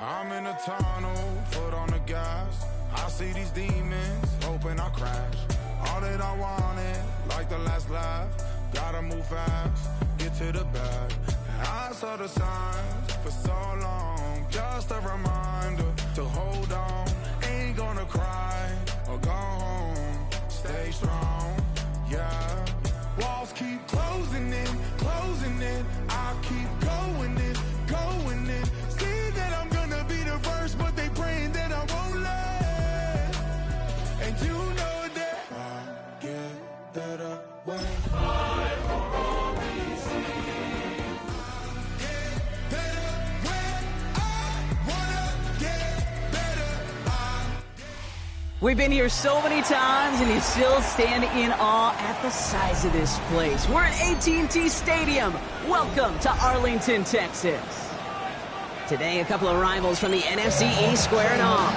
I'm in a tunnel, foot on the gas. I see these demons, hoping I crash. All that I wanted, like the last laugh. Gotta move fast, get to the bag. And I saw the signs for so long. Just a reminder to hold on. Ain't gonna cry or go home. Stay strong, yeah. Walls keep closing in, closing in. I keep going in, going in. See that I'm gonna be the first, but they praying that I won't let. And you know that I get better when I always see. Get better when I wanna get better. We've been here so many times, and you still stand in awe at the size of this place. We're at AT&T Stadium. Welcome to Arlington, Texas. Today, a couple of rivals from the NFC East squaring off.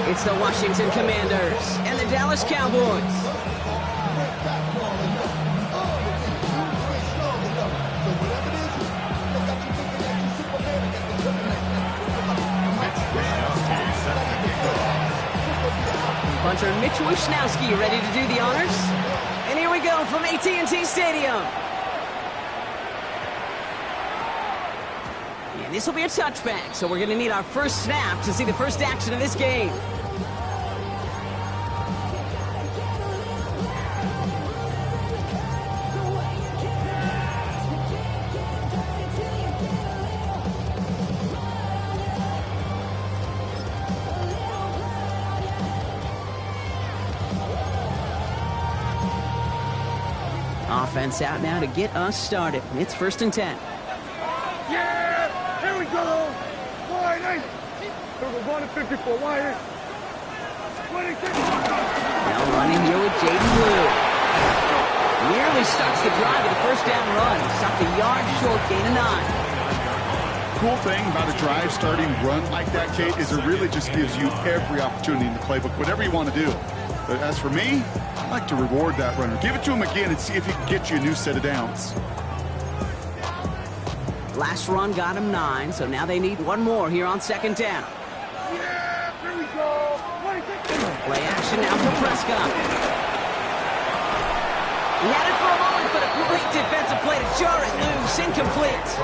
It's the Washington Commanders and the Dallas Cowboys. Punter Mitch Wishnowski ready to do the honors. And here we go from AT&T Stadium. And this will be a touchback, so we're going to need our first snap to see the first action of this game. Offense out now to get us started. It's 1st and 10. Yeah! Here we go! Wide eight! We're going to 54. Wide eight. 26. Now running here with Jaden Blue. Nearly starts the drive with a first down run. Stopped a yard short, gain of 9. Cool thing about a drive starting run like that, Kate, is it really just gives you every opportunity in the playbook, whatever you want to do. But as for me, I like to reward that runner. Give it to him again and see if he can get you a new set of downs. Last run got him 9, so now they need one more here on 2nd down. Yeah! Here we go! 26. Play action now for Prescott. He had it for a moment, but a great defensive play to jar it loose. Incomplete.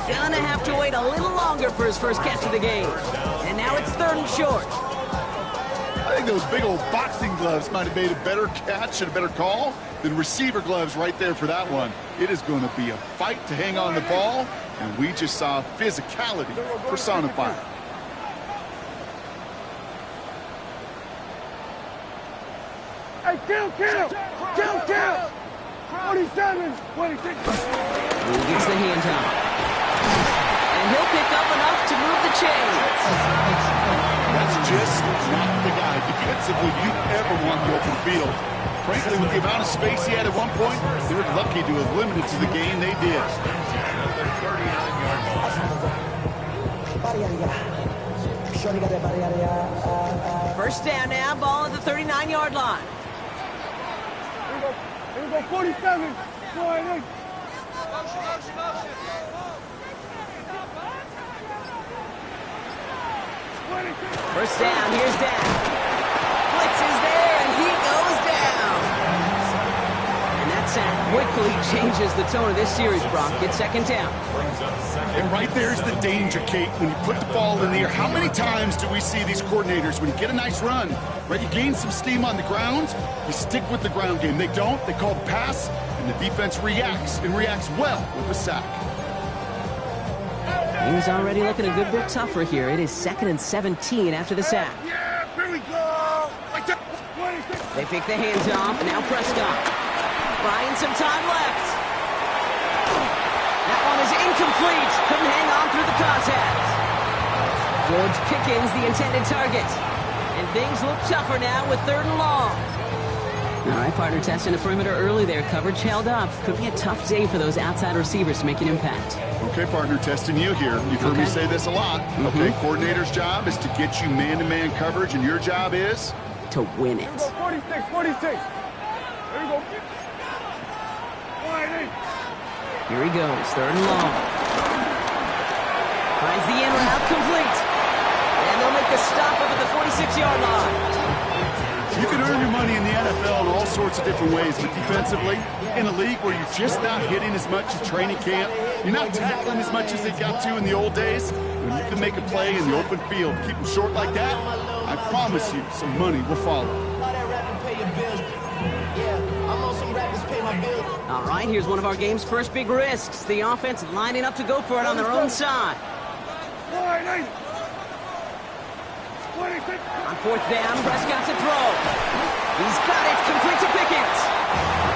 Gonna have to wait a little longer for his first catch of the game. And now it's 3rd and short. I think those big old boxing gloves might have made a better catch and a better call than receiver gloves right there for that one. It is going to be a fight to hang on the ball, and we just saw physicality personified. Hey, kill! 27, 26. He gets the handoff. And he'll pick up enough to move the chains. That's just not the guy defensively you ever want in the open field. Frankly, with the amount of space he had at one point, they were lucky to have limited to the game they did. First down now, ball at the 39-yard line. Here we go, 47. Wide eight. First down, here's Dak. Blitz is there, and he goes down. And that sack quickly changes the tone of this series, Brock. It's 2nd down. And right there's the danger, Kate. When you put the ball in the air, how many times do we see these coordinators, when you get a nice run, right, you gain some steam on the ground, you stick with the ground game. They don't, they call the pass, and the defense reacts, and reacts well with a sack. Things already looking a good bit tougher here. It is 2nd and 17 after the sack. Yeah, here we go. They pick the hands off. Now Prescott. Buying some time left. That one is incomplete. Couldn't hang on through the contact. George Pickens, the intended target. And things look tougher now with 3rd and long. All right, partner, testing the perimeter early there. Coverage held up. Could be a tough day for those outside receivers to make an impact. Okay, partner, testing you here. You've heard me say this a lot. Okay, coordinator's job is to get you man-to-man coverage, and your job is? To win it. 46, 46. Here we go. Wide eight. Here he goes, 3rd and long. Finds the in route complete. And they'll make the stop up at the 46-yard line. You can earn your money in the NFL in all sorts of different ways, but defensively, in a league where you're just not hitting as much in training camp, you're not tackling as much as they got to in the old days, when you can make a play in the open field, keep them short like that, I promise you some money will follow. All right, here's one of our game's first big risks. The offense lining up to go for it on their own side. On fourth down, Prescott to throw. He's got it, complete to Pickens.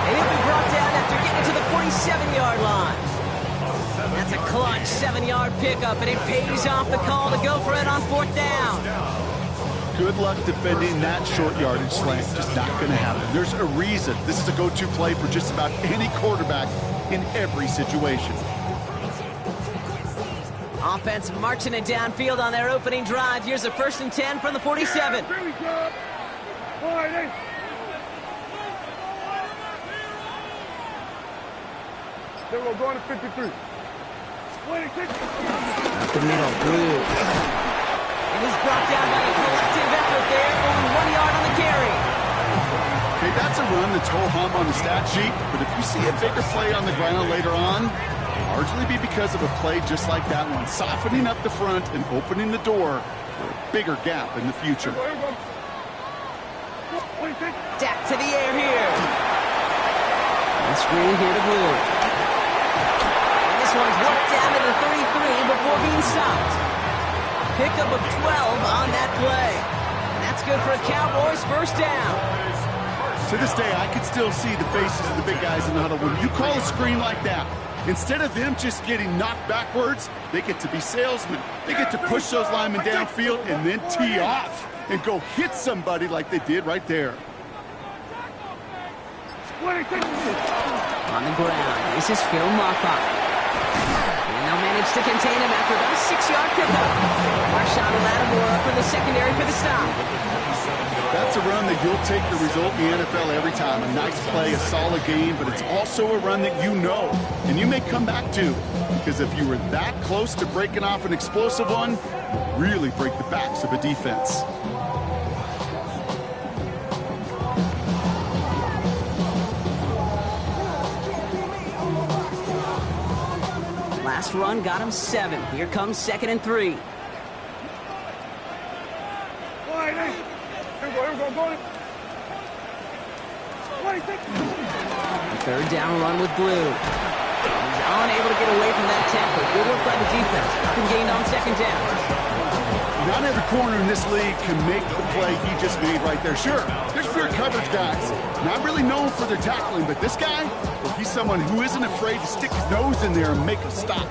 And he'll be brought down after getting to the 47-yard line. That's a clutch 7-yard pickup, and it pays off the call to go for it on fourth down. Good luck defending that short yardage slant. Just not going to happen. There's a reason this is a go-to play for just about any quarterback in every situation. Offense marching it downfield on their opening drive. Here's a 1st and 10 from the 47. Here we go. Boy, they will go to 53. 26. Up the middle, Blue. And he's brought down by a collective effort there. Only 1 yard on the carry. Okay, that's a run that's ho-hum on the stat sheet, but if you see a bigger play on the ground later on, largely be because of a play just like that one, softening up the front and opening the door for a bigger gap in the future. Dak to the air here. And screen here to Blue. And this one's worked down to the 33 before being stopped. Pickup of 12 on that play. And that's good for a Cowboys first down. To this day, I can still see the faces of the big guys in the huddle. When you call a screen like that, instead of them just getting knocked backwards, they get to be salesmen. They get to push those linemen downfield and then tee off and go hit somebody like they did right there. On the ground, this is Phil Moffat. And they'll manage to contain him after about a 6-yard pickup. Marshawn Lattimore for the secondary for the stop. That's a run that you'll take the result in the NFL every time. A nice play, a solid game, but it's also a run that you know and you may come back to, because if you were that close to breaking off an explosive one, you really break the backs of a defense. Last run got him 7. Here comes 2nd and 3. Third down run with Blue. He's unable to get away from that tackle. Good work by the defense. Nothing gained on 2nd down. Not every corner in this league can make the play he just made right there. Sure, there's pure coverage guys, not really known for their tackling, but this guy, well, he's someone who isn't afraid to stick his nose in there and make a stop.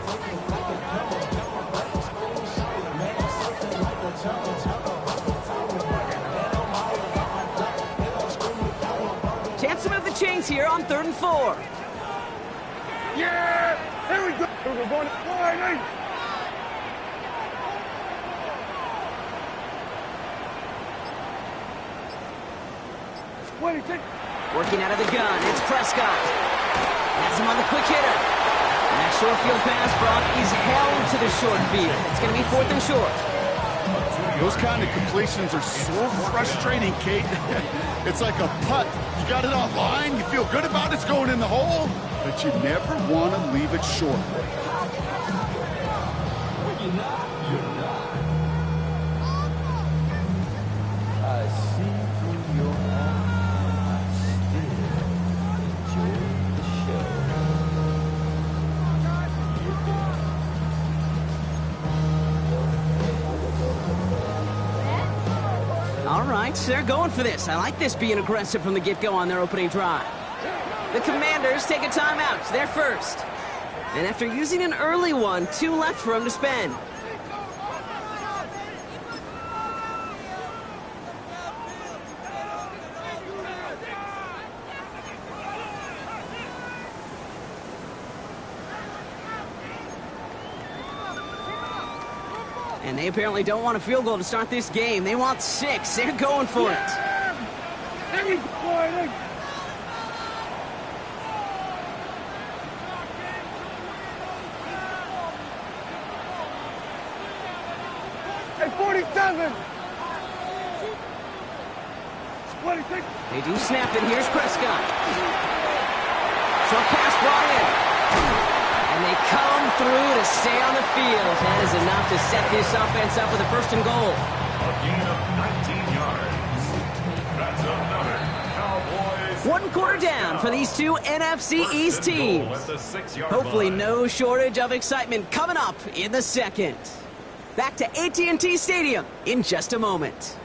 Chance to move the chains here on 3rd and 4. Yeah! Here we go! We're going to 4-8. Working out of the gun, it's Prescott. Has him on the quick hitter. And that short field pass, Brock, is held to the short field. It's going to be 4th and short. Those kind of completions are so frustrating, Kate. It's like a putt. You got it on line, you feel good about it's going in the hole, but you never want to leave it short. I see through your eyes, still enjoy the show. All right, they're going for this. I like this being aggressive from the get-go on their opening drive. The Commanders take a timeout. They're first. And after using an early one, 2 left for them to spend. And they apparently don't want a field goal to start this game. They want 6. They're going for it. 47. 26. They do snap it. Here's Prescott. Short pass brought in. And they come through to stay on the field. That is enough to set this offense up with a 1st and goal. A gain of 19 yards. That's another Cowboys. 1 quarter down for these two NFC East teams. Hopefully no shortage of excitement coming up in the 2nd. Back to AT&T Stadium in just a moment.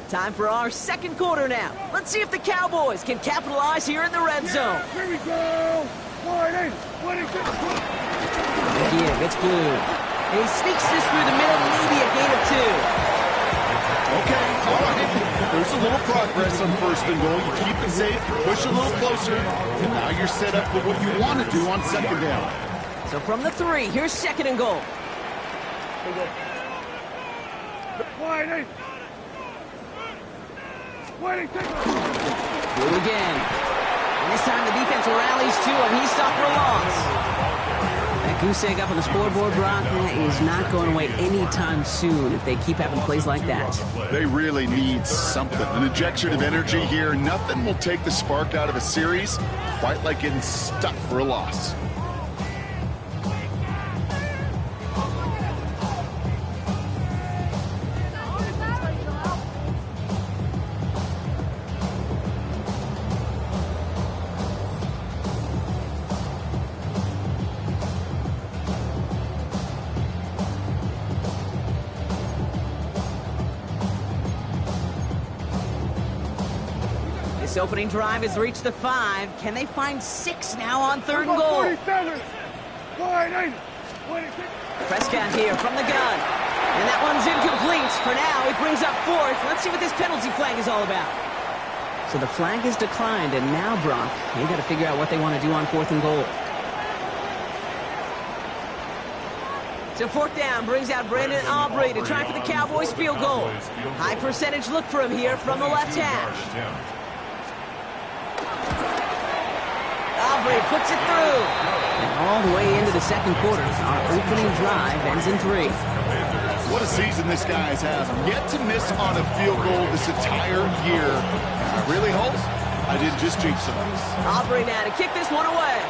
Time for our 2nd quarter now. Let's see if the Cowboys can capitalize here in the red zone. Here we go. 40, 26. Again, it's blue. And he sneaks this through the middle, maybe a gain of 2. Okay, all right. There's a little progress on 1st and goal. You keep it safe, you push a little closer, and now you're set up for what you want to do on 2nd down. So from the 3, here's 2nd and goal. Wide 26. Blue again. And this time the defense rallies to him. He's stopped for a loss. That goose egg up on the scoreboard, Brock, that is not going away anytime soon if they keep having plays like that. They really need something. An injection of energy here. Nothing will take the spark out of a series quite like getting stuck for a loss. This opening drive has reached the 5. Can they find 6 now on 3rd and goal? 47. Wide 26. Prescott here from the gun. And that one's incomplete. For now, it brings up 4th. Let's see what this penalty flag is all about. So the flag is declined, and now, Brock, they got to figure out what they want to do on 4th and goal. So 4th down brings out Brandon Aubrey to try for the Cowboys field goal. High percentage look for him here from the left hash. Aubrey puts it through. And all the way into the 2nd quarter, our opening drive ends in 3. What a season this guy's had. Yet to miss on a field goal this entire year. And I really hope I didn't just jinx him. Aubrey now to kick this one away.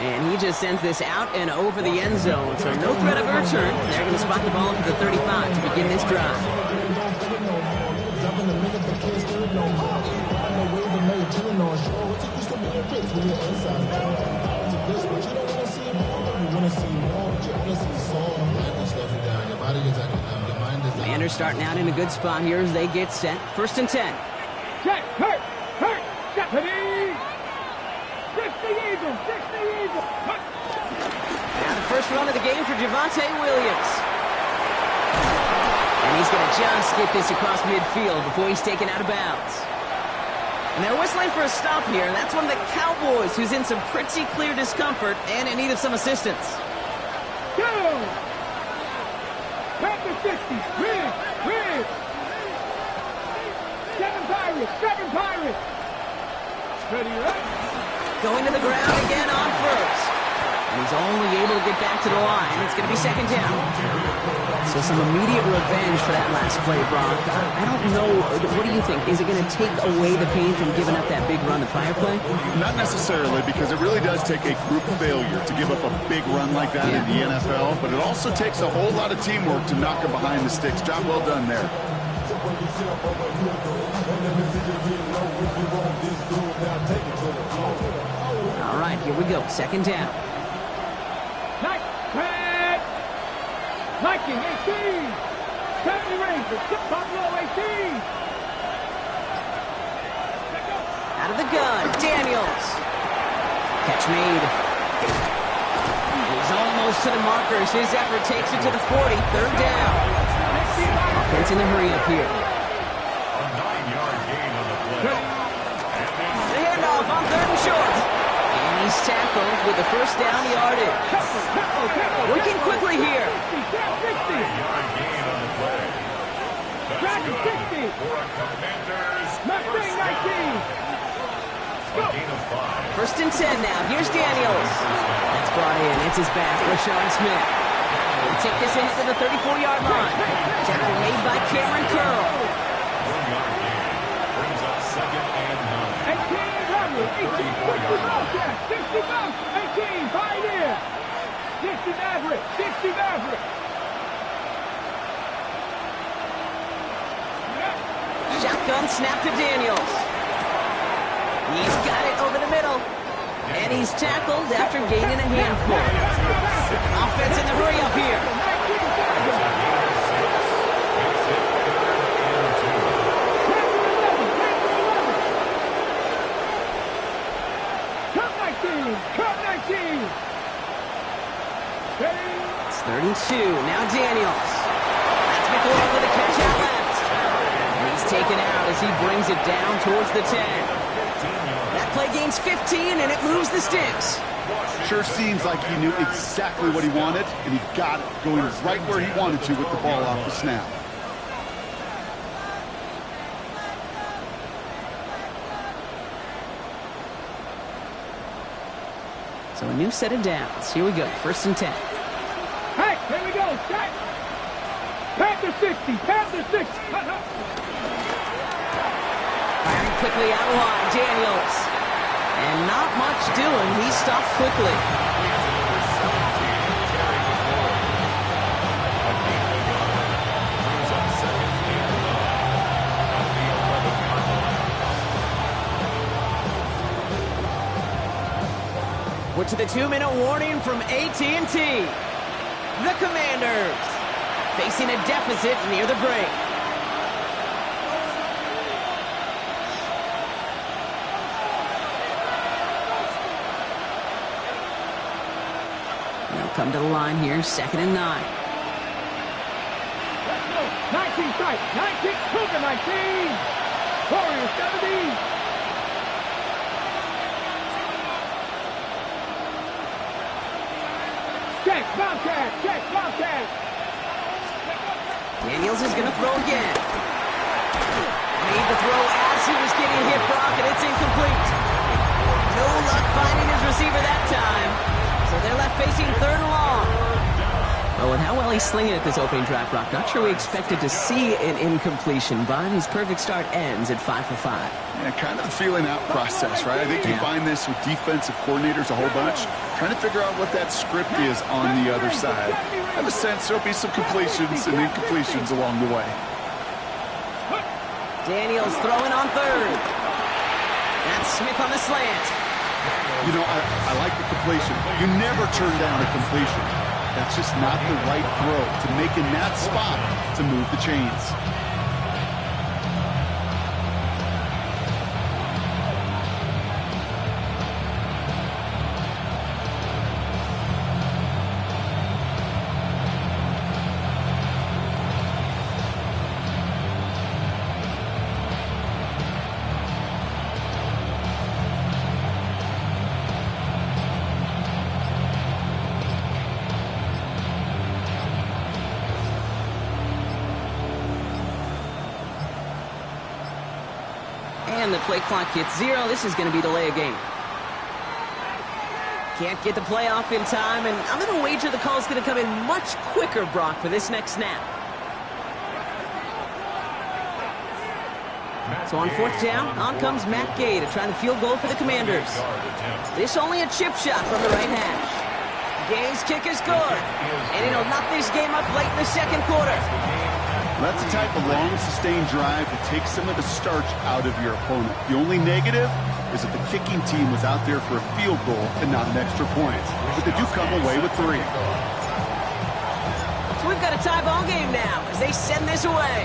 And he just sends this out and over the end zone. So no threat of a return. They're going to spot the ball at the 35 to begin this drive. Commanders starting out in a good spot here as they get set. 1st and 10. Check, hurt, Stephanie. 60 Eagles, 60 Eagles. Now the first run of the game for Javonte Williams. And he's going to just get this across midfield before he's taken out of bounds. And they're whistling for a stop here, and that's one of the Cowboys who's in some pretty clear discomfort and in need of some assistance. Go! Back to 60. Red. 7 Pirates. Ready, right? Going to the ground again on 1st. And he's only able to get back to the line. It's going to be 2nd down. So some immediate revenge for that last play, Brock. I don't know. What do you think? Is it going to take away the pain from giving up that big run the prior play? Not necessarily, because it really does take a group failure to give up a big run like that in the NFL. But it also takes a whole lot of teamwork to knock him behind the sticks. Job well done there. All right, here we go. 2nd down. Viking 18. 70 Rangers. Buffalo 18. Out of the gun, Daniels. Catch made. He's almost to the markers. His effort takes it to the 40. 3rd down. Offense in a hurry up here. A 9-yard gain on the play. The handoff on 3rd and short. And he tackled with the first down yardage. Working quickly here. 3-yard gain on the play. That's good for a Commanders first down. A gain of 5. First and 10 now. Here's Daniels. That's brought in. It's his back, Rashawn Smith. They take this in to the 34-yard line. Tackle made by Cameron Curl. 1-yard gain brings up 2nd and 9. 18 Bobcat, 60 bounce, 18, pioneer. 60 Maverick, 60 Maverick. Shotgun snap to Daniels. He's got it over the middle. And he's tackled after gaining a handful. Offense in the hurry up here. Cut 19. It's 3rd and 2. Now Daniels. That's McLaurin with a catch out left. And he's taken out as he brings it down towards the 10. That play gains 15, and it moves the sticks. Sure seems like he knew exactly what he wanted, and he got it going right where he wanted to with the ball off the snap. So a new set of downs. Here we go. 1st and 10. Hey, here we go. Set. Panther 60. Panther 60. Firing quickly out wide. Daniels. And not much doing. He stopped quickly. We're to the 2-minute warning from AT&T. The Commanders facing a deficit near the break. They'll come to the line here, 2nd and 9. 19 strike. 19. Cougar 19. Warriors 70. Check, Bobcat, check, Bobcat. Daniels is going to throw again. Made the throw as he was getting hit, Brock, and it's incomplete. No luck finding his receiver that time. So they're left facing 3rd and long. Oh, and how well he's slinging at this opening drive, Brock. Not sure we expected to see an incompletion, but his perfect start ends at 5 for 5. Yeah, kind of the feeling out process, right? I think you find this with defensive coordinators a whole bunch, trying to figure out what that script is on the other side. I have a sense there'll be some completions and incompletions along the way. Daniels throwing on 3rd. That's Smith on the slant. You know, I like the completion. You never turn down a completion. That's just not the right throw to make in that spot to move the chains. And the play clock hits 0. This is going to be delay a game. Can't get the play off in time, and I'm going to wager the call is going to come in much quicker, Brock, for this next snap. So on 4th down, on comes Matt Gay to try the field goal for the Commanders. This only a chip shot from the right hash. Gay's kick is good, and it'll knock this game up late in the 2nd quarter. That's the type of long, sustained drive that takes some of the starch out of your opponent. The only negative is that the kicking team was out there for a field goal and not an extra point. But they do come away with 3. So we've got a tie ball game now as they send this away.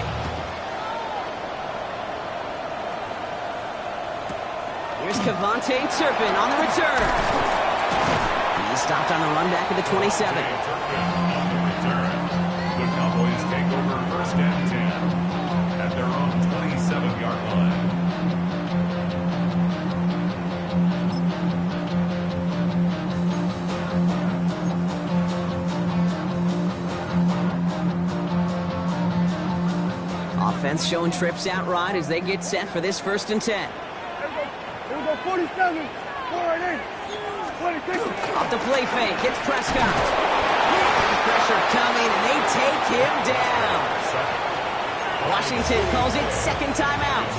Here's Kevontae Turpin on the return. He stopped on the run back at the 27. The Cowboys take over 1st and 10 at their own 27-yard line. Defense showing trips out right as they get set for this 1st and 10. Here we go, 47, 48, 26. Off the play fake, hits Prescott. Pressure coming, and they take him down. Washington calls it 2nd timeout.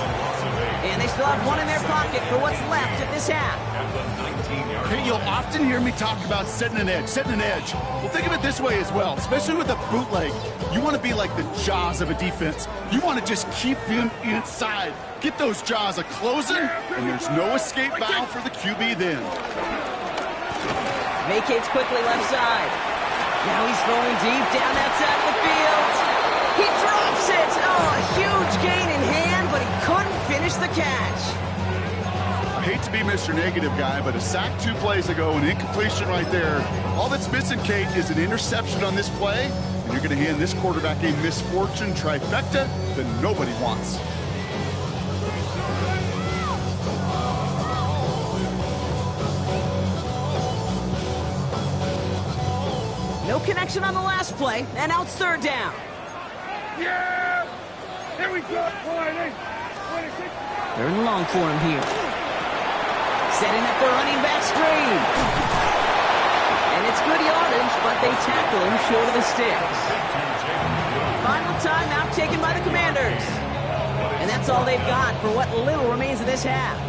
And they still have one in their pocket for what's left of this half. Hey, you'll often hear me talk about setting an edge. Well, think of it this way as well, especially with a bootleg. You want to be like the jaws of a defense. You want to just keep him inside. Get those jaws a-closing, and there's no escape valve for the QB then. Vacates quickly left side. Now he's throwing deep down that side of the field. He drops it. Oh, a huge gain in hand, but he couldn't finish the catch. I hate to be Mr. Negative guy, but a sack 2 plays ago, an incompletion right there. All that's missing, Kate, is an interception on this play, and you're going to hand this quarterback a misfortune trifecta that nobody wants. No connection on the last play, and now it's 3rd down. Yeah! Here we go, 48, 26. 3rd and long for him here. Setting up the running back screen. And it's good yardage, but they tackle him short of the sticks. Final timeout taken by the Commanders. And that's all they've got for what little remains of this half.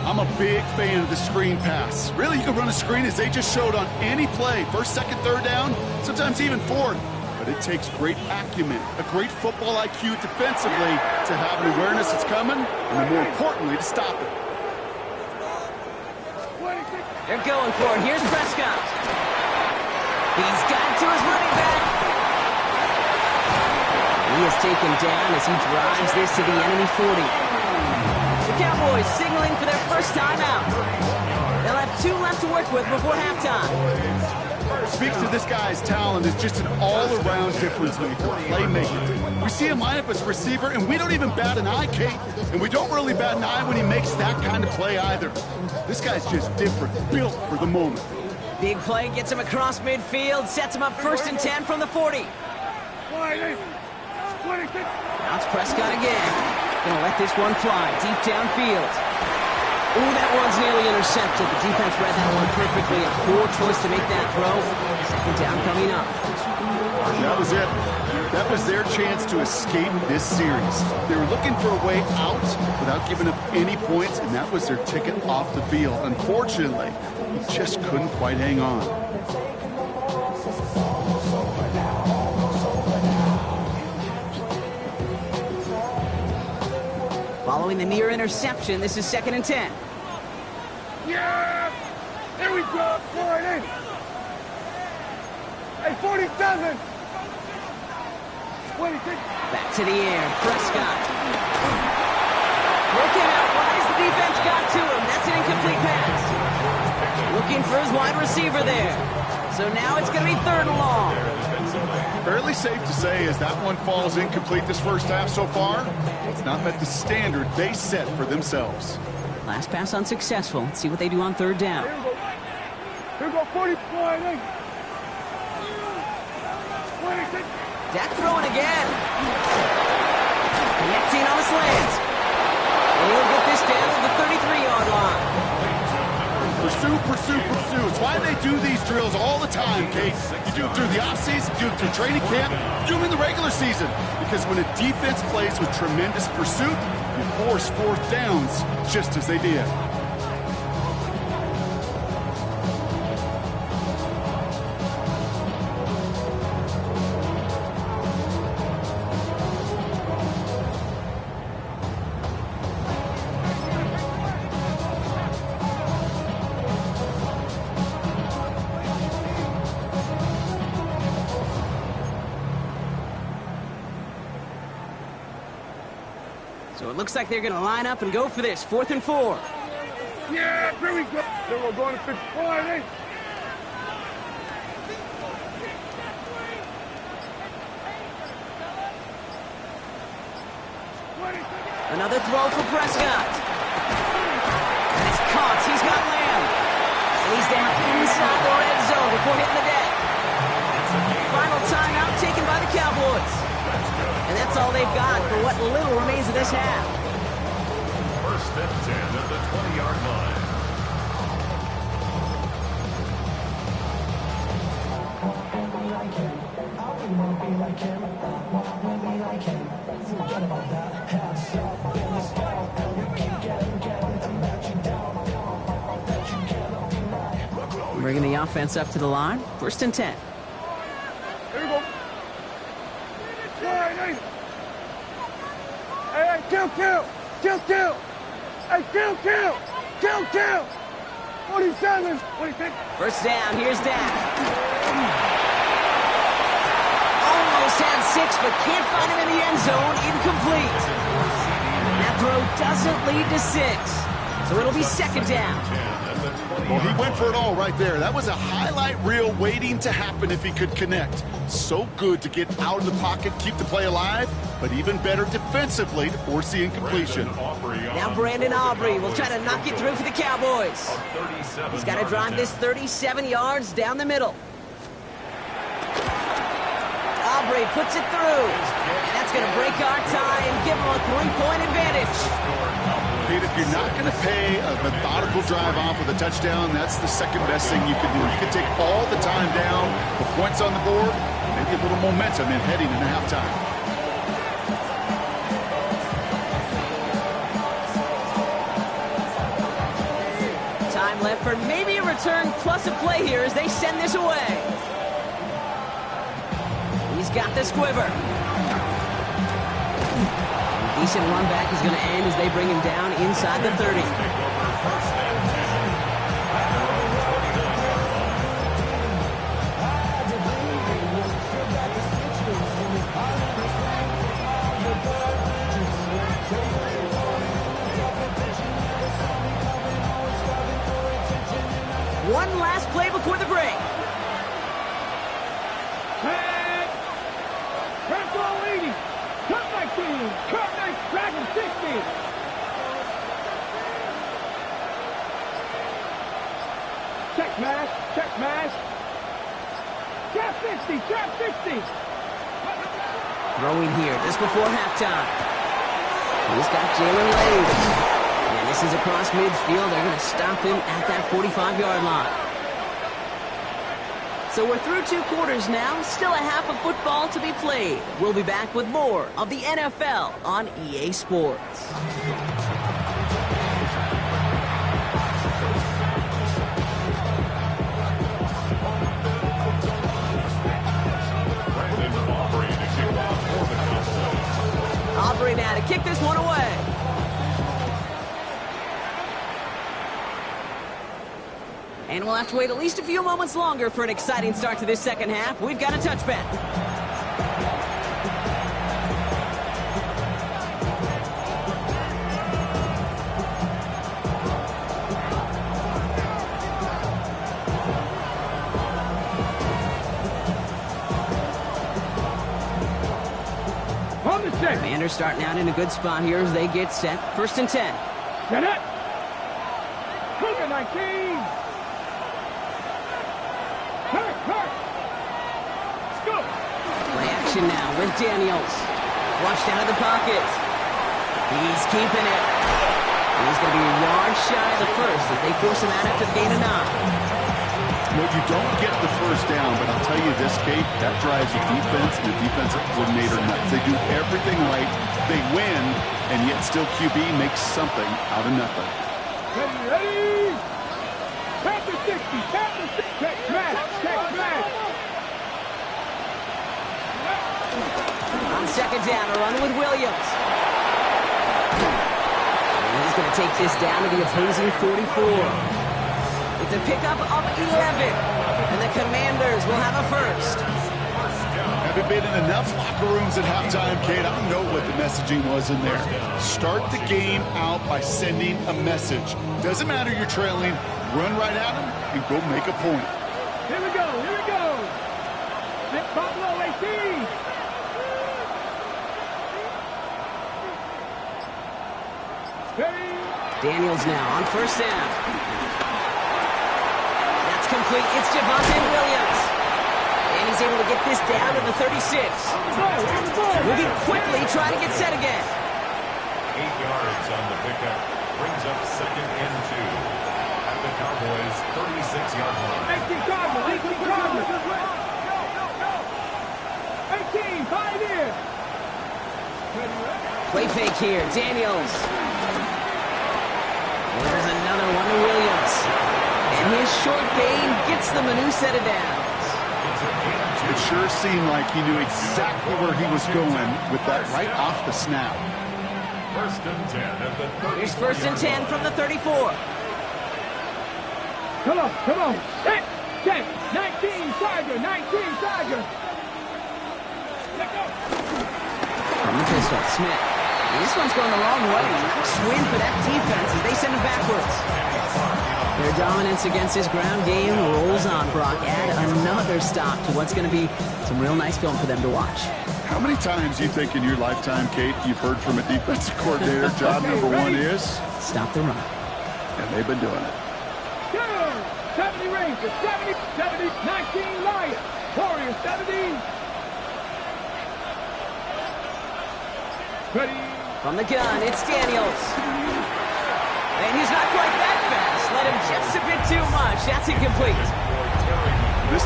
I'm a big fan of the screen pass. Really, you can run a screen as they just showed on any play. 1st, 2nd, 3rd down, sometimes even 4th. But it takes great acumen, a great football IQ defensively to have an awareness it's coming, and then more importantly, to stop it. They're going for it. Here's Prescott. He's got it to his running back. He is taken down as he drives this to the enemy 40. The Cowboys signaling for their 1st timeout. They'll have 2 left to work with before halftime. Speaks to this guy's talent as just an all-around difference maker, playmaker. We see him line up as a receiver, and we don't even bat an eye, Kate. And we don't really bat an eye when he makes that kind of play either. This guy's just different, built for the moment. Big play gets him across midfield, sets him up 1st and 10 from the 40. 48, 26. Now it's Prescott again. Gonna let this one fly deep downfield. Ooh, that one's nearly intercepted. The defense read that one perfectly. A poor choice to make that throw. 2nd down coming up. That was it. That was their chance to escape this series. They were looking for a way out without giving up any points, and that was their ticket off the field. Unfortunately, he just couldn't quite hang on. Following the near interception, this is 2nd and 10. Yeah! Here we go, 48. Hey, 47. 26. Back to the air, Prescott. Broken out wide as the defense got to him. That's an incomplete pass. Looking for his wide receiver there. So now it's going to be 3rd and long. Fairly safe to say as that one falls incomplete this 1st half so far, it's not met the standard they set for themselves. Last pass unsuccessful. Let's see what they do on 3rd down. Here we go, 40, 48. 26. Dak throwing again. Connecting on a slant. And he'll get this down to the 33-yard line. Pursue, pursue, pursue. It's why they do these drills all the time, Kate. You do it through the offseason, you do it through training camp, you do them in the regular season. Because when a defense plays with tremendous pursuit, you force 4th downs just as they did. So it looks like they're going to line up and go for this. 4th and 4. Yeah, here we go. Then we're going to 54. Another throw for Prescott. And it's caught. He's got Lamb. And he's down inside the red zone before hitting the deck. final timeout taken by the Cowboys. And that's all they've got for what little remains of this half. First and 10 at the 20-yard line. Bringing the offense up to the line. First and 10. Here we go. Hey, kill. Hey, kill. 47. 26. First down. Here's Dak. Almost had 6, but can't find him in the end zone. Incomplete. That throw doesn't lead to 6. So it'll be second down. Well, he went for it all right there. That was a highlight reel waiting to happen if he could connect. So good to get out of the pocket, keep the play alive, but even better defensively to force the incompletion. Now Brandon Aubrey will try to knock it through for the Cowboys. He's got to drive this 37 yards down the middle. Aubrey puts it through. And that's going to break our tie and give him a 3-point advantage. If you're not going to pay a methodical drive off with a touchdown, that's the second best thing you can do. You can take all the time down, the points on the board, maybe a little momentum in heading into halftime. Time left for maybe a return plus a play here as they send this away. He's got the squiver. Decent run back is going to end as they bring him down inside the 30. One last play before the break. Check smash. Trap 60. Throwing here just before halftime. He's got Jalen Lane. And this is across midfield. They're going to stop him at that 45-yard line. So we're through 2 quarters now. Still a half of football to be played. We'll be back with more of the NFL on EA Sports. Aubrey now to kick this one away. And we'll have to wait at least a few moments longer for an exciting start to this second half. We've got a touchback. Commanders starting out in a good spot here as they get set. First and 10. Get it. Cougar 19. Scoop. Play action now with Daniels. Flushed out of the pocket. He's keeping it. He's going to be a yard shy of the first as they force him out after the gain of 9. Well, you don't get the first down, but I'll tell you this, Kate, that drives the defense and the defensive coordinator nuts. They do everything right, they win, and yet still QB makes something out of nothing. Ready? Tap the 60, tap the 60. Check smash. On second down, a run with Williams. And he's going to take this down to the opposing 44. It's a pickup of 11, and the Commanders will have a first. Having been in enough locker rooms at halftime, Kate, I know what the messaging was in there. Start the game out by sending a message. Doesn't matter you're trailing, run right at them and go make a point. Here we go. Nick Pablo 18. Daniels now on first down. Complete. It's Javonte Williams. And he's able to get this down to the 36. Moving quickly, trying to get set again. 8 yards on the pickup. Brings up 2nd and 2 at the Cowboys' 36-yard line. 18 Cardinals, 18 Cardinals. 18, 5 here. Play fake here, Daniels. There's another one to Williams. And his short gain gets them a new set of downs. It sure seemed like he knew exactly where he was going with that right off the snap. 1st and 10 at the 34. Here's 1st and 10 from the 34. Come on. 10, 19, Tiger, 19, Tiger. From the pistol, Smith. This one's going the wrong way. Nice win for that defense as they send him backwards. Their dominance against his ground game rolls on, Brock. Add another stop to what's going to be some real nice film for them to watch. How many times do you think in your lifetime, Kate, you've heard from a defensive coordinator, job number one is? Stop the run. And they've been doing it. 70 Rangers, 70, 19 Lions, Warriors, 70. Ready. From the gun, it's Daniels. And he's not quite that fast. Let him just a bit too much. That's incomplete. This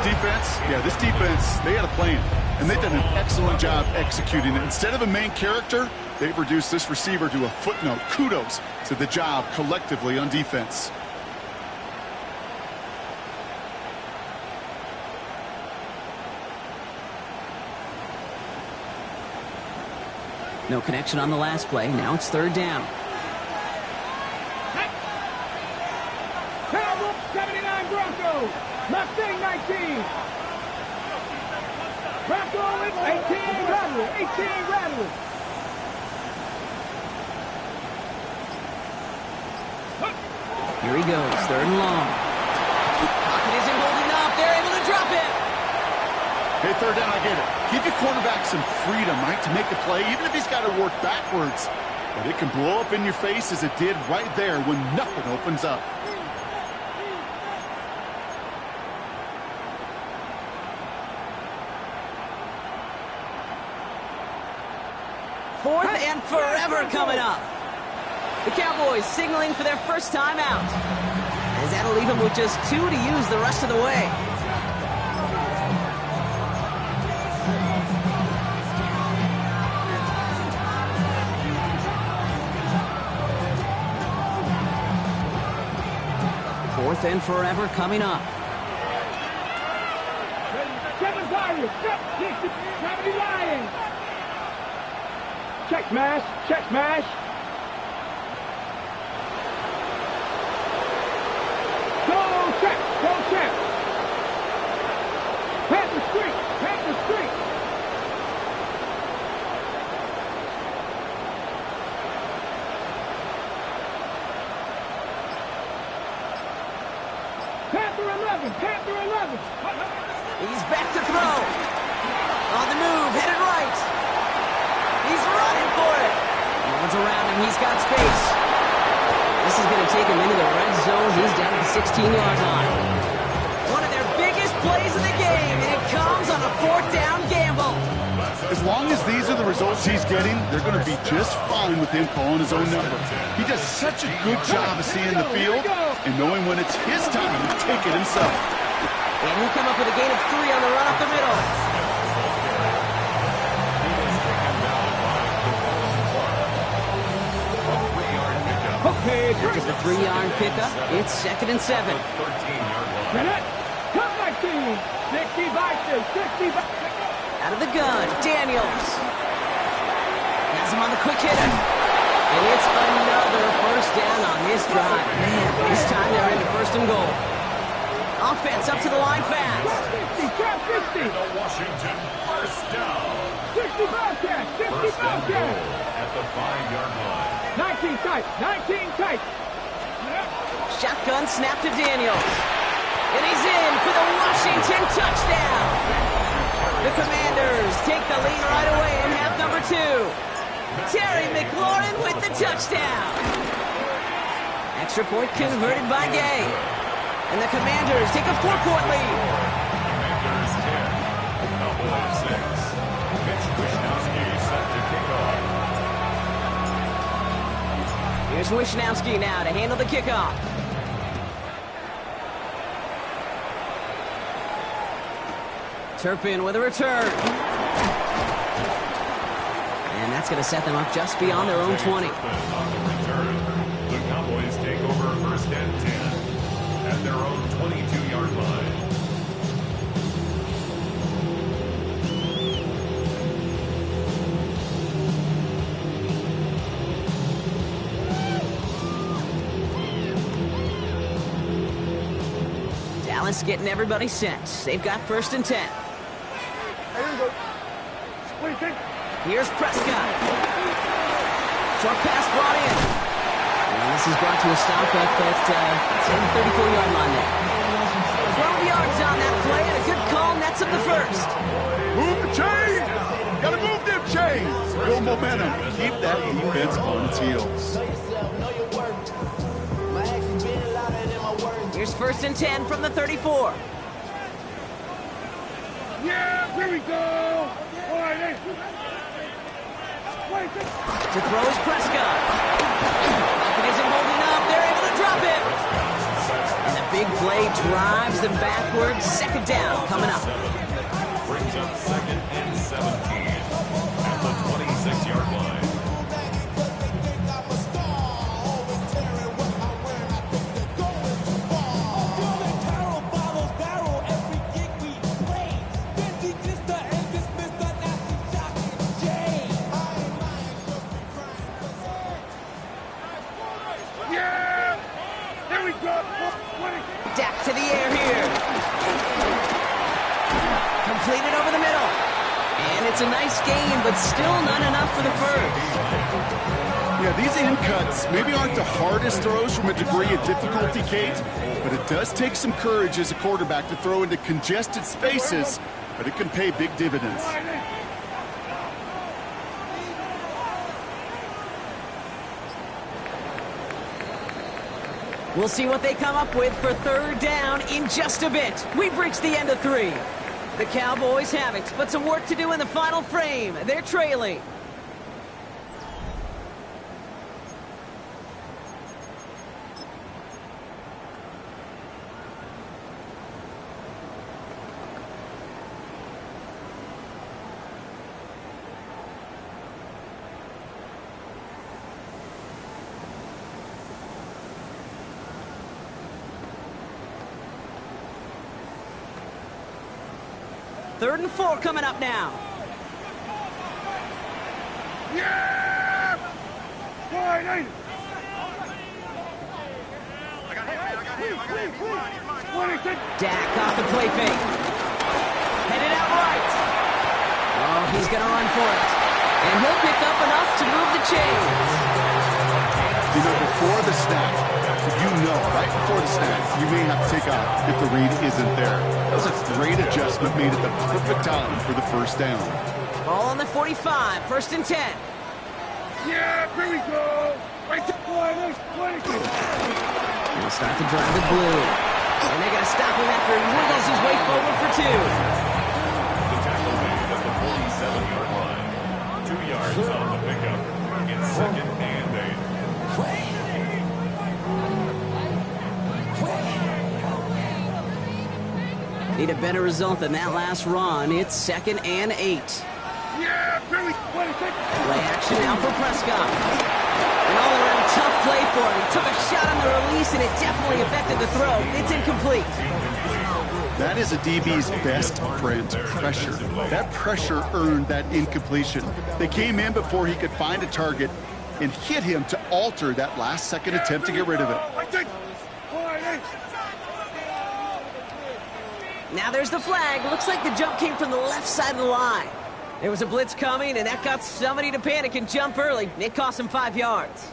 defense, they had a plan. And they've done an excellent job executing it. Instead of a main character, they've reduced this receiver to a footnote. Kudos to the job collectively on defense. No connection on the last play. Now it's 3rd down. Cowboys, 79 Broncos, Mustang 19. Broncos, 18 Rattlers, 18 Rattlers. Here he goes, 3rd and long. Pocket isn't holding up. They're able to drop it. Hey, 3rd down, I get it. Give your cornerback some freedom, right, to make a play, even if he's got to work backwards. But it can blow up in your face as it did right there when nothing opens up. Fourth and forever coming up. The Cowboys signaling for their first time out, as that'll leave them with just 2 to use the rest of the way. Fourth and forever coming up. 7 Tigers, 70 Lions. Check smash. Go check. Pass the street. Panther 11. He's back to throw. On the move, headed right. He's running for it. No one's around him. He's got space. This is going to take him into the red zone. He's down at the 16-yard line. One of their biggest plays of the game, and it comes on a 4th down gamble. As long as these are the results he's getting, they're going to be just fine with him calling his own number. He does such a good job of seeing the field and knowing when it's his time to take it himself. And he'll come up with a gain of 3 on the run up the middle. Okay, After the 3-yard pickup, it's 2nd and 7. Come back team. 60. Out of the gun, Daniels. Has him on the quick hitter. And it's another first down on this drive. Man, this time they're into 1st and goal. Offense up to the line fast. 60. The Washington 1st down. 60 Bobcats. 60 1st and goal Bobcats. at the 5-yard line. 19 tight. Shotgun snap to Daniels. And he's in for the Washington touchdown. The Commanders take the lead right away in half number 2. Terry McLaurin with the touchdown. Extra point converted by Gay. And the Commanders take a 4-point lead. Commanders 10, Cowboys 6. Mitch Wishnowski set to kick off. Here's Wishnowski now to handle the kickoff. Turpin with a return. And that's going to set them up just beyond their own 20. On the return, the Cowboys take over first and 10 at their own 22-yard line. Dallas getting everybody set. They've got first and 10. Here's Prescott. Short pass brought in. And this is brought to a stop up at the 34-yard line there. 12 yards on that play, and a good call nets up the first. Move the chains! Gotta move them chains! Build momentum. Keep that defense on its heels. Here's first and 10 from the 34. Yeah, here we go. All right, hey. To throw is Prescott. It isn't holding up. They're able to drop it. And the big play drives them backwards. Second down coming up. Brings up second and 17 at the 26-yard line. Dak to the air here. Completed over the middle. And it's a nice gain, but still not enough for the first. Yeah, these in cuts maybe aren't the hardest throws from a degree of difficulty, Kate, but it does take some courage as a quarterback to throw into congested spaces, but it can pay big dividends. We'll see what they come up with for third down in just a bit. We've reached the end of 3. The Cowboys have it, but some work to do in the final frame. They're trailing. Third and 4 coming up now. Yeah! All right, hey. Dak off the play fake. Headed out right. Oh, he's going to run for it. And he'll pick up enough to move the chains. You know, before the snap, right before the snap, you may have to take off if the read isn't there. That was a great adjustment made at the perfect time for the first down. Ball on the 45, first and 10. Yeah, here we go. Right to They'll start the drive with blue. And they're going to stop him after he wiggles his way forward for 2. The tackle made at the 47-yard line. 2 yards on the pickup. It's second and 8. Need a better result than that last run. It's second and 8. Yeah, Billy, Play action now for Prescott. An all-around tough play for him. He took a shot on the release, and it definitely affected the throw. It's incomplete. That is a DB's best friend, pressure. That pressure earned that incompletion. They came in before he could find a target and hit him to alter that last-second attempt to get rid of it. Now there's the flag. Looks like the jump came from the left side of the line. There was a blitz coming, and that got somebody to panic and jump early. It cost him 5 yards.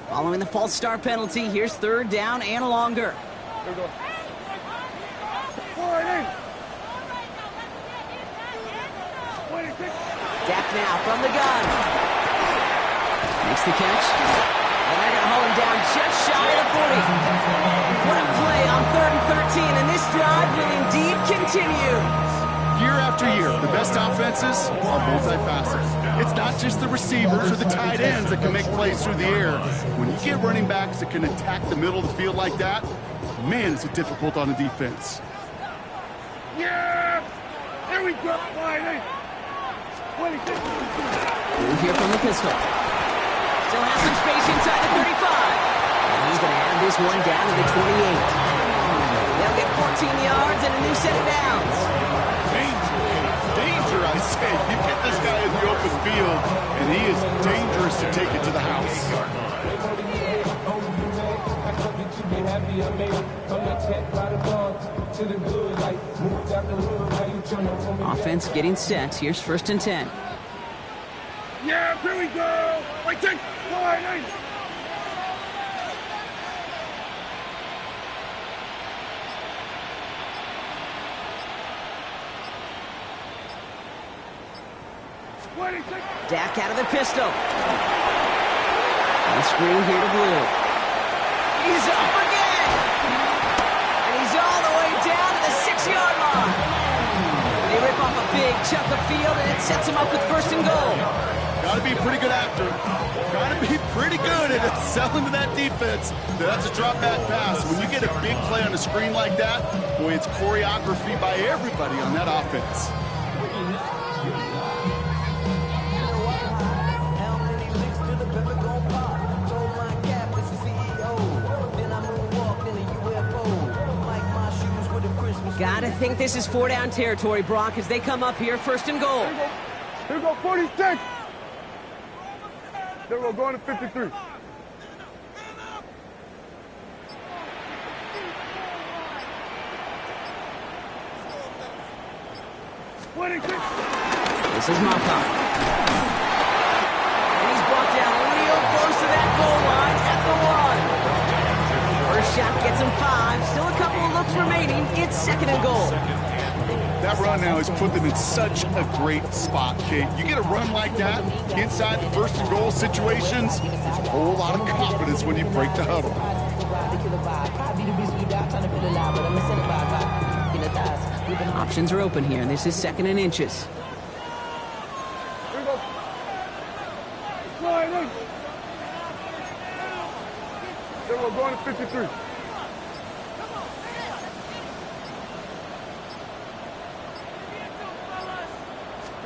Following the false start penalty, here's third down and longer. All right, Dak now from the gun. Makes the catch. And they're going to haul him down just shy of the 40. What a play on 3rd and 13, and this drive will indeed continue. Year after year, the best offenses are multifaceted. It's not just the receivers or the tight ends that can make plays through the air. When you get running backs that can attack the middle of the field like that, man, is it difficult on the defense. Yeah! Here we go! Wide 8. We'll hear from the pistol. Still has some space inside the 35. And he's going to have this one down to the 28. They'll get 14 yards and a new set of downs. Danger, I say. You get this guy in the open field, and he is dangerous to take it to the house. Offense getting set. Here's 1st and 10. Yeah, here we go! Wait, take! Wide 8. Dak out of the pistol. On screen here to Blue. He's up again! And he's all the way down to the 6-yard line. They rip off a big chunk of field, and it sets him up with 1st and goal. Got to be a pretty good actor. Got to be pretty good at selling to that defense. That's a drop-back pass. When you get a big play on a screen like that, boy, it's choreography by everybody on that offense. Gotta think this is 4-down territory, Brock, as they come up here, 1st and goal. Here we go, 46. There we go, going to 53. This is Maka. And he's brought down real close to that goal line at the 1. First shot gets him 5. Still a couple of looks remaining. It's 2nd and goal. That run now has put them in such a great spot, Kate. You get a run like that inside the 1st and goal situations, there's a whole lot of confidence when you break the huddle. Options are open here, and this is 2nd and inches. Here we go. Wide 8. There we go, going to 53.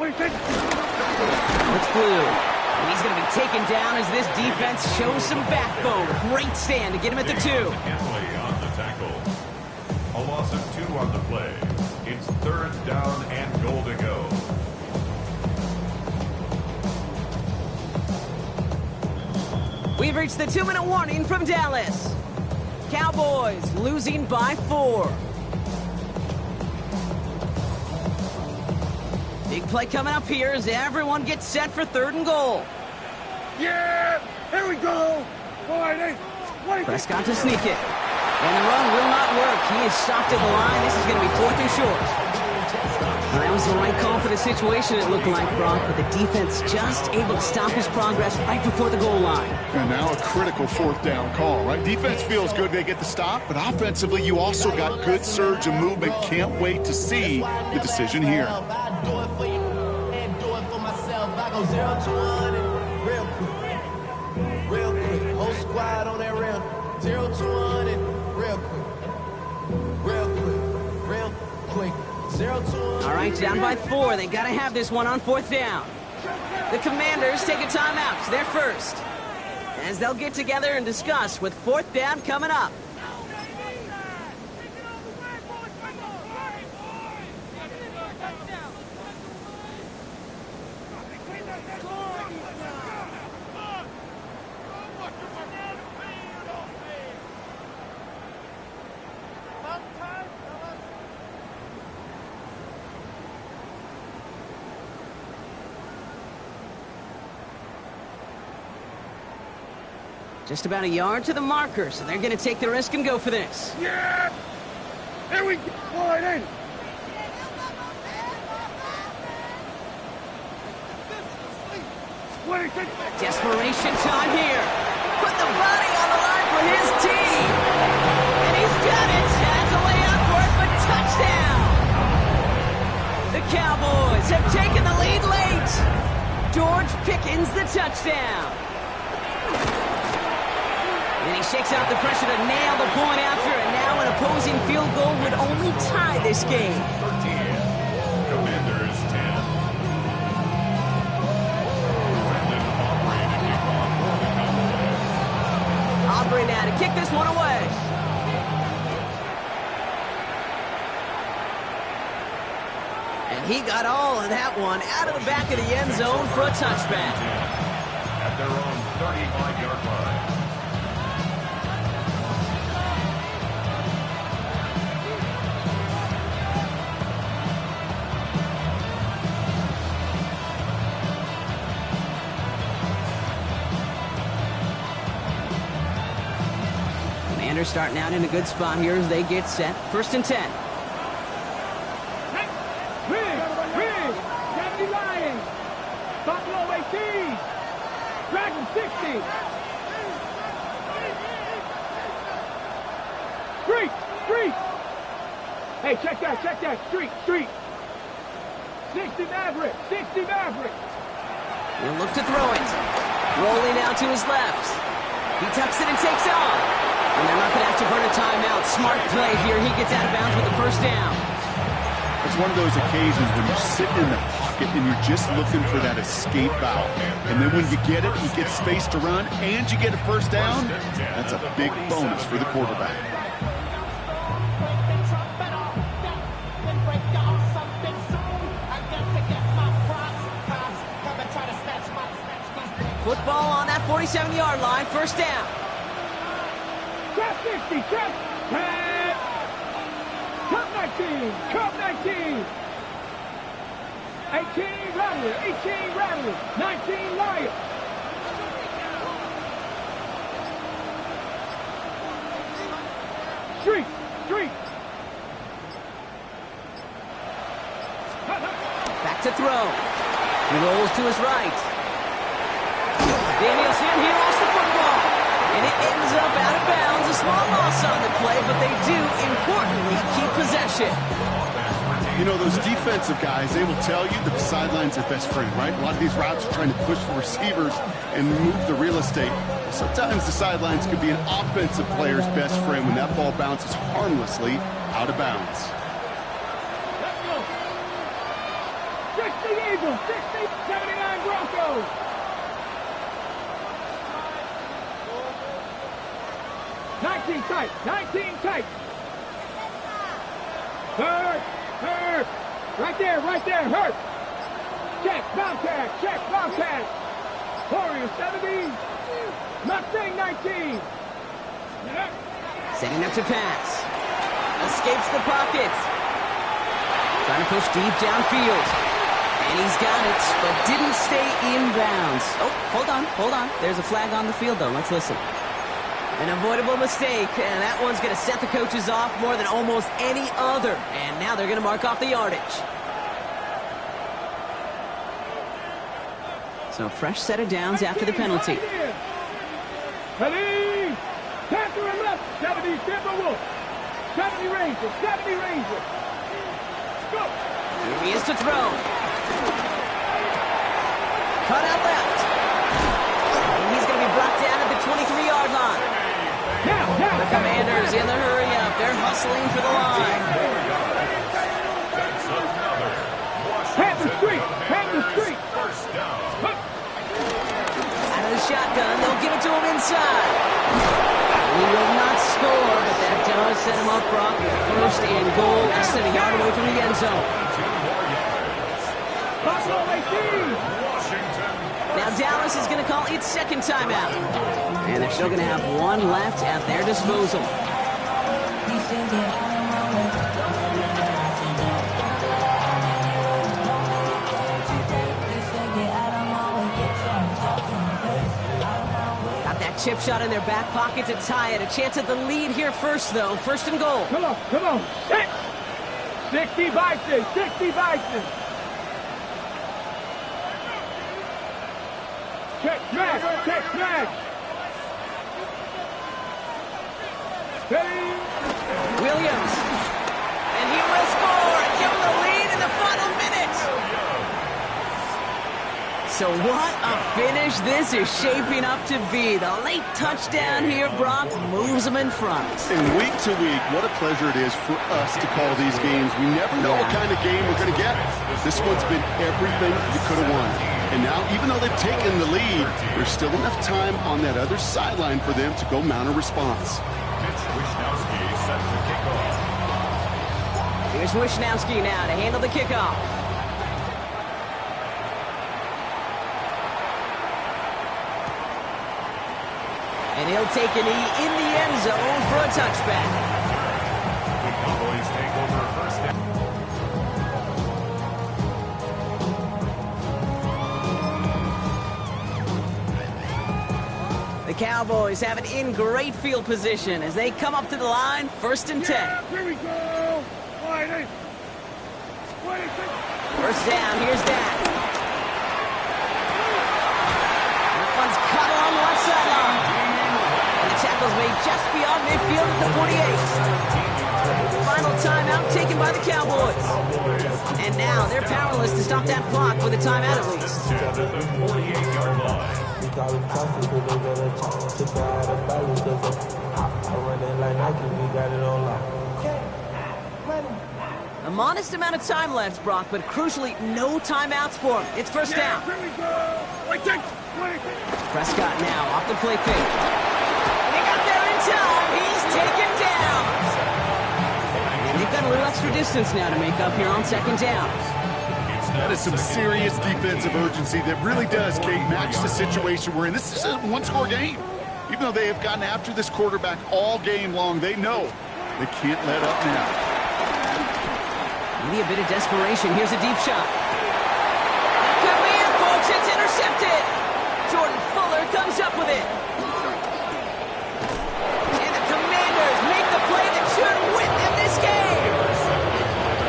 It's Blue. And he's going to be taken down as this defense shows some backbone. Great stand to get him at the 2. Henley on the tackle. A loss of 2 on the play. It's 3rd down and goal to go. We've reached the 2-minute warning from Dallas. Cowboys losing by 4. Big play coming up here as everyone gets set for 3rd and goal. Yeah! Here we go! Wide 8. Prescott to sneak it. And the run will not work. He is stopped at the line. This is going to be 4th and short. Well, that was the right call for the situation, it looked like, Brock, but the defense just able to stop his progress right before the goal line. And now a critical 4th down call, right? Defense feels good they get the stop, but offensively you also got good surge and movement. Can't wait to see the decision here. Real quick, whole squad on that rail. 0 to 1 and real quick, 0 to 1. All right, down by 4. They got to have this one on 4th down. The Commanders take a timeout. They're first, as they'll get together and discuss with 4th down coming up. Just about a yard to the marker, so they're going to take the risk and go for this. Yeah! Here we go! Wide 8. 26. Desperation time here. Put the body on the line for his team. And he's got it. Has a way out for it, but touchdown. The Cowboys have taken the lead late. George Pickens the touchdown. And he shakes out the pressure to nail the point after, and now an opposing field goal would only tie this game. 13. Commanders 10. Brandon Aubrey to kick off for the Cowboys. Aubrey now to kick this one away. And he got all of that one out of the back of the end zone for a touchback. At their own 35-yard line. Commanders starting out in a good spot here as they get set. 1st and 10. Rig, 70 Lions. Buffalo 18. Dragon 60. Street. Hey, check that. Street. 60 Maverick. He'll look to throw it. Rolling out to his left. He tucks it and takes off. And they're not going to have to burn a timeout. Smart play here. He gets out of bounds with the first down. It's one of those occasions when you're sitting in the pocket and you're just looking for that escape valve. And then when you get it, you get space to run, and you get a first down. That's a big bonus for the quarterback. Football on that 47-yard line. First down. Trap 60. Trap. Cup 19. 18 Rattler. 19 Lions. Street. Back to throw. He rolls to his right. Danielson, he lost the football. And it ends up out of bounds. A small loss on the play, but they do, importantly, keep possession. You know, those defensive guys, they will tell you that the sideline's their best friend, right? A lot of these routes are trying to push the receivers and move the real estate. Sometimes the sidelines could be an offensive player's best friend when that ball bounces harmlessly out of bounds. Let's go. 60 Eagles. 79 Broncos. Nineteen tight. Hurt. Right there, hurt. Check, Bobcat. Warrior 70. Mustang 19. Setting up to pass. Escapes the pocket. Trying to push deep downfield. And he's got it, but didn't stay in bounds. Oh, hold on. There's a flag on the field, though. Let's listen. An avoidable mistake, and that one's going to set the coaches off more than almost any other. And now they're going to mark off the yardage. So fresh set of downs after the penalty. Ready? Panther and left. 70 Timberwolf. 70 Rangers. Go. Here he is to throw. Cut out left. And he's going to be brought down at the 23-yard line. The Commanders in the hurry-up. They're hustling for the line. Panther Street. First down. Out of the shotgun, they'll give it to him inside. He will not score, but that does set him up for first and goal, less than a yard away from the end zone. Buffalo 18. Now Dallas is going to call its second timeout. And they're still going to have one left at their disposal. Got that chip shot in their back pocket to tie it. A chance at the lead here first, though. First and goal. Come on. 60 Bison. Check, smash, check, smash. Steady. Williams. And he will score. Give him the lead in the final minute. So what a finish this is shaping up to be. The late touchdown here, Brock, moves them in front. And week to week, what a pleasure it is for us to call these games. We never know what kind of game we're going to get. This one's been everything you could have wanted. And now, even though they've taken the lead, there's still enough time on that other sideline for them to go mount a response. Here's Wishnowski now to handle the kickoff. And he'll take a knee in the end zone for a touchback. The Cowboys take over first down. The Cowboys have it in great field position as they come up to the line, 1st and 10. Yeah, here we go. Wide eight. First down, here's Dak. That one's cut along the left sideline. And the tackle's made just beyond midfield at the 48. Final timeout taken by the Cowboys. And now they're powerless to stop that clock with a timeout at least. At the 48-yard line. A modest amount of time left, Brock, but crucially, no timeouts for him. It's first down. Here we go. Prescott now off the play fake. And they got there in time. He's taken down. And they've got a little extra distance now to make up here on 2nd down. That is some serious defensive urgency that really does, Kate, match the situation we're in. This is a one-score game. Even though they have gotten after this quarterback all game long, they know they can't let up now. Maybe a bit of desperation. Here's a deep shot. Could be it, folks. It's intercepted. Jordan Fuller comes up with it. And the Commanders make the play that should win them this game.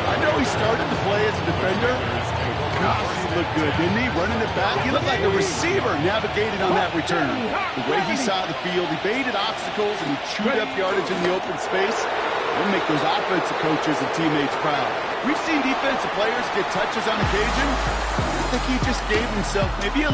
I know he started to play as a defender. Gosh, he looked good, didn't he? Running it back. He looked like a receiver navigated on that return. The way he saw the field, he baited obstacles and he chewed up yardage in the open space. It'll make those offensive coaches and teammates proud. We've seen defensive players get touches on occasion. I think he just gave himself maybe a